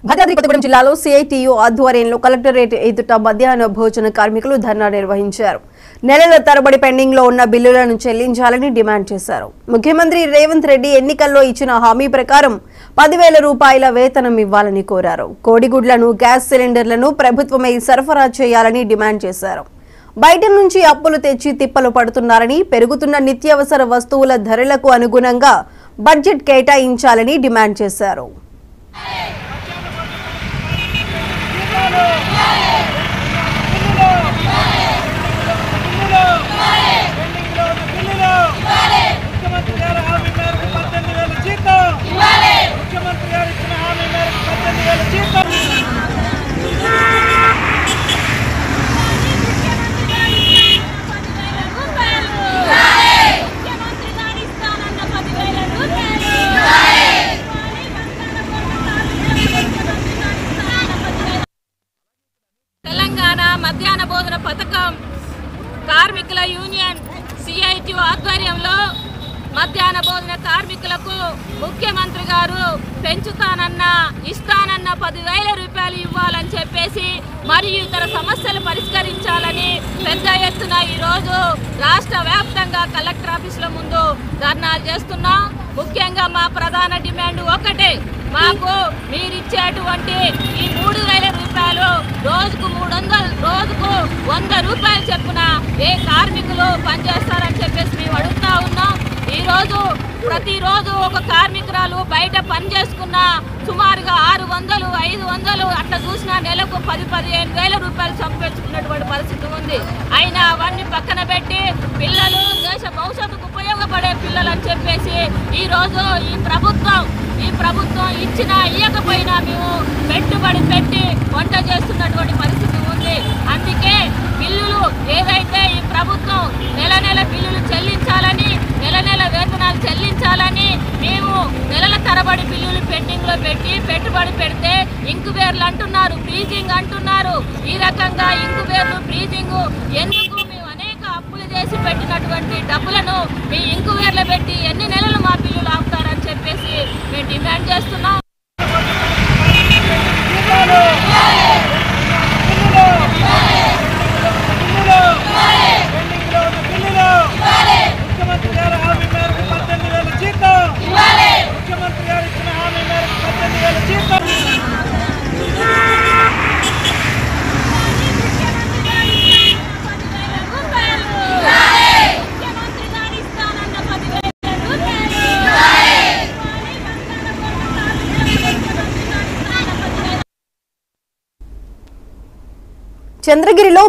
భద్రాద్రి కొత్తగూడెం జిల్లాలో సిఐటియు ఆధ్వర్యంలో కలెక్టరేట్ ఎదుట మధ్యాహ్న భోజన కార్మికులు ధర్నా నిర్వహించారు. నెలల తరబడి పెండింగ్ లో ఉన్న బిల్లులను చెల్లించాలని డిమాండ్ చేశారు. ముఖ్యమంత్రి రేవంత్ రెడ్డి ఎన్నికల్లో ఇచ్చిన హామీ ప్రకారం 10,000 రూపాయల వేతనం ఇవ్వాలని కోరారు. కోడిగుడ్లను, గ్యాస్ సిలిండర్లను ప్రభుత్వమే సరఫరా చేయాలని డిమాండ్ చేశారు. బయట నుంచి అప్పులు తెచ్చి తిప్పలు పడుతున్నారని, పెరుగుతున్న నిత్యావసర వస్తువుల ధరలకు అనుగుణంగా బడ్జెట్ కేటాయించాలని డిమాండ్ చేశారు. తెలంగాణ మధ్యాహ్న భోజన పథకం కార్మికుల యూనియన్ సిఐటి ఆధ్వర్యంలో మధ్యాహ్న భోజన కార్మికులకు ముఖ్యమంత్రి గారు ఇస్తానన్న 10,000 రూపాయలు ఇవ్వాలని చెప్పేసి మరియు ఇతర సమస్యలు పరిష్కరించాలని పెద్ద ఎత్తున ఈరోజు రాష్ట్ర వ్యాప్తంగా కలెక్టర్ ఆఫీసుల ముందు ధర్నాలు చేస్తున్నాం. ముఖ్యంగా మా ప్రధాన డిమాండ్ ఒకటే, మాకు మీరిచ్చేటువంటి ఈ 3,000 రూపాయలు రోజుకు 100 రూపాయలు చెప్పున ఏ కార్మికులు పనిచేస్తారని చెప్పేసి మేము అడుగుతా ఉన్నాం. ఈరోజు ప్రతిరోజు ఒక కార్మికురాలు బయట పని చేసుకున్న సుమారుగా 600, 500 అట్లా చూసినా నెలకు 10-15 వేల రూపాయలు సంపాదించుకున్నటువంటి పరిస్థితి ఉంది. అయినా అవన్నీ పక్కన పెట్టి పిల్లలు దేశ భవిష్యత్తుకు ఉపయోగపడే పిల్లలు అని చెప్పేసి ఈరోజు ఈ ప్రభుత్వం ఇవ్వకపోయినా మేము పెట్టుబడి పెట్టి వంట చేస్తున్నటువంటి పరిస్థితి ఉంది. అందుకే బిల్లులు ఏదైతే ఈ ప్రభుత్వం నెల బిల్లులు చెల్లించాలని, నెల వేతనాలు చెల్లించాలని మేము నెలల తరబడి బిల్లులు పెండింగ్ లో పెట్టి పెట్టుబడి పెడితే ఇంకువేర్లు అంటున్నారు, ఫ్రీజింగ్ అంటున్నారు. ఈ రకంగా ఇంకువేర్లు, ఫ్రీజింగ్ ఎందుకు? మేము అనేక అప్పులు చేసి పెట్టినటువంటి డబ్బులను మీ ఇంకువేర్లు పెట్టి ఎన్ని నెలలు మా బిల్లులు ఆపుతారని చెప్పేసి మేము డిమాండ్ చేస్తున్నాం. చంద్రగిరిలో